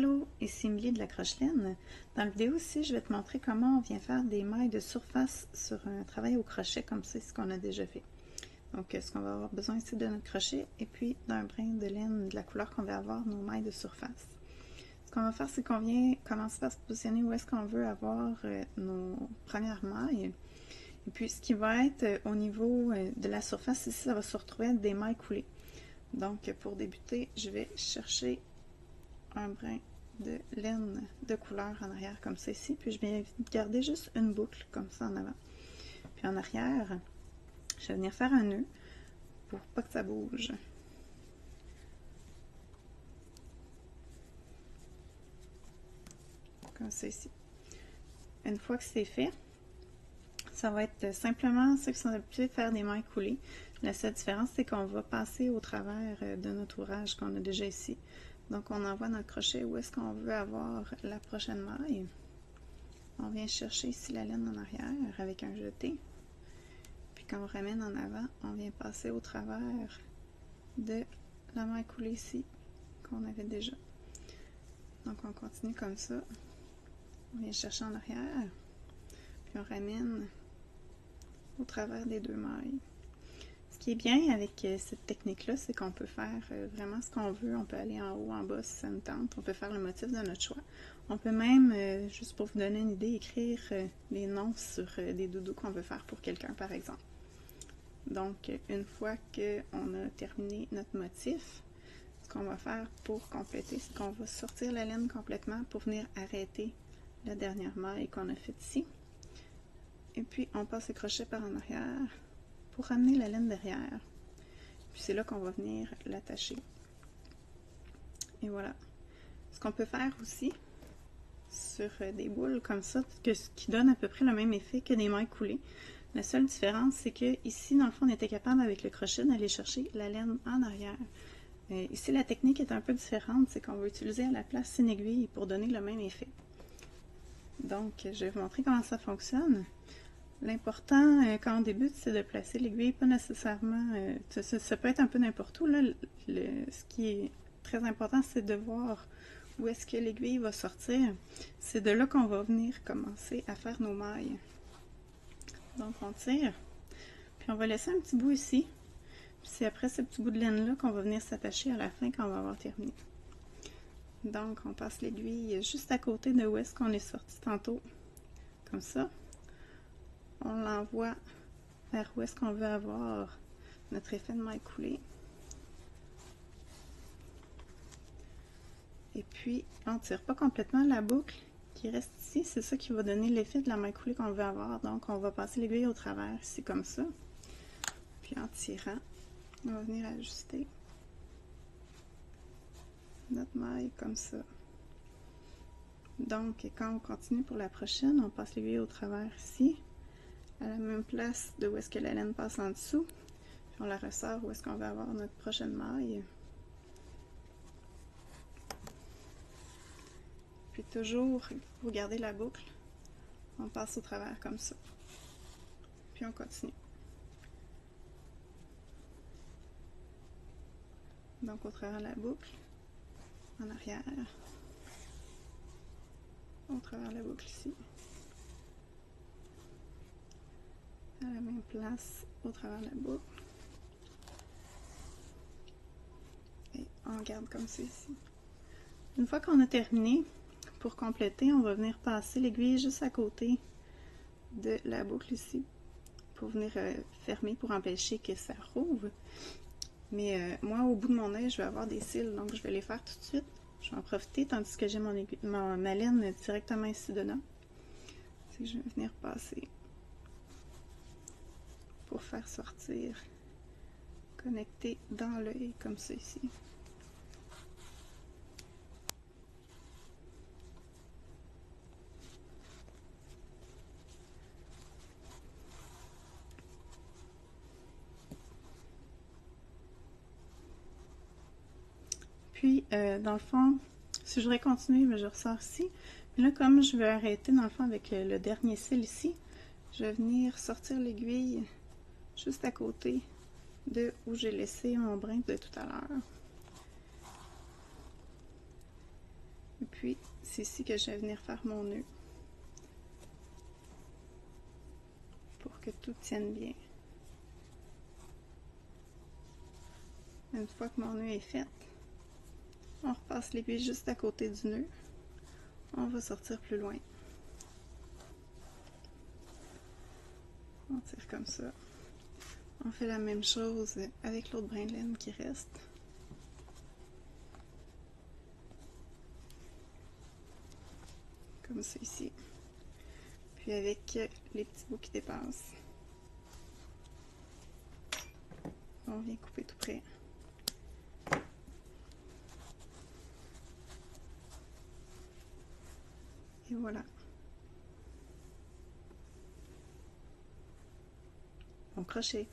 Hello, ici Emily de la Crochelaine. Dans la vidéo ici, je vais te montrer comment on vient faire des mailles de surface sur un travail au crochet comme c'est ce qu'on a déjà fait. Donc ce qu'on va avoir besoin ici de notre crochet et puis d'un brin de laine de la couleur qu'on va avoir nos mailles de surface. Ce qu'on va faire, c'est qu'on vient commencer par se positionner où est-ce qu'on veut avoir nos premières mailles. Et puis ce qui va être au niveau de la surface ici, ça va se retrouver avec des mailles coulées. Donc pour débuter, je vais chercher un brin de laine de couleur en arrière comme ça ici, puis je vais garder juste une boucle comme ça en avant. Puis en arrière, je vais venir faire un nœud pour pas que ça bouge. Comme ça ici. Une fois que c'est fait, ça va être simplement ceux qui sont habitués de faire des mailles coulées. La seule différence, c'est qu'on va passer au travers de notre ouvrage qu'on a déjà ici. Donc on envoie notre crochet où est-ce qu'on veut avoir la prochaine maille. On vient chercher ici la laine en arrière avec un jeté. Puis quand on ramène en avant, on vient passer au travers de la maille coulée ici qu'on avait déjà. Donc on continue comme ça. On vient chercher en arrière. Puis on ramène au travers des deux mailles. Ce qui est bien avec cette technique-là, c'est qu'on peut faire vraiment ce qu'on veut. On peut aller en haut, en bas si ça nous tente. On peut faire le motif de notre choix. On peut même, juste pour vous donner une idée, écrire les noms sur des doudous qu'on veut faire pour quelqu'un, par exemple. Donc, une fois qu'on a terminé notre motif, ce qu'on va faire pour compléter, c'est qu'on va sortir la laine complètement pour venir arrêter la dernière maille qu'on a faite ici. Et puis, on passe le crochet par en arrière pour ramener la laine derrière. Puis c'est là qu'on va venir l'attacher. Et voilà. Ce qu'on peut faire aussi sur des boules comme ça, qui donne à peu près le même effet que des mailles coulées. La seule différence, c'est que ici, dans le fond, on était capable avec le crochet d'aller chercher la laine en arrière. Ici, la technique est un peu différente, c'est qu'on va utiliser à la place une aiguille pour donner le même effet. Donc, je vais vous montrer comment ça fonctionne. L'important, quand on débute, c'est de placer l'aiguille, pas nécessairement... ça peut être un peu n'importe où. Là. Ce qui est très important, c'est de voir où est-ce que l'aiguille va sortir. C'est de là qu'on va venir commencer à faire nos mailles. Donc, on tire, puis on va laisser un petit bout ici. Puis c'est après ce petit bout de laine-là qu'on va venir s'attacher à la fin quand on va avoir terminé. Donc, on passe l'aiguille juste à côté de où est-ce qu'on est sorti tantôt, comme ça. On l'envoie vers où est-ce qu'on veut avoir notre effet de maille coulée. Et puis, on ne tire pas complètement la boucle qui reste ici. C'est ça qui va donner l'effet de la maille coulée qu'on veut avoir. Donc, on va passer l'aiguille au travers, ici comme ça. Puis, en tirant, on va venir ajuster notre maille comme ça. Donc, quand on continue pour la prochaine, on passe l'aiguille au travers ici, à la même place de où est-ce que la laine passe en dessous. Puis on la ressort où est-ce qu'on va avoir notre prochaine maille. Puis toujours, pour garder la boucle, on passe au travers comme ça. Puis on continue. Donc au travers de la boucle, en arrière, au travers de la boucle ici, à la même place, au travers de la boucle, et on garde comme ça ici. Une fois qu'on a terminé, pour compléter, on va venir passer l'aiguille juste à côté de la boucle ici, pour venir fermer, pour empêcher que ça rouvre. Mais moi, au bout de mon œil, je vais avoir des cils, donc je vais les faire tout de suite. Je vais en profiter, tandis que j'ai ma laine directement ici dedans. C'est que je vais venir passer pour faire sortir, connecter dans l'œil, comme ça ici. Puis, dans le fond, si je voudrais continuer, mais je ressors ici. Mais là, comme je vais arrêter, dans le fond, avec le dernier cil ici, je vais venir sortir l'aiguille juste à côté de où j'ai laissé mon brin de tout à l'heure. Et puis, c'est ici que je vais venir faire mon nœud pour que tout tienne bien. Une fois que mon nœud est fait, on repasse l'aiguille juste à côté du nœud. On va sortir plus loin. On tire comme ça. On fait la même chose avec l'autre brin de laine qui reste. Comme ça ici. Puis avec les petits bouts qui dépassent, on vient couper tout près. Et voilà. Bon crochet.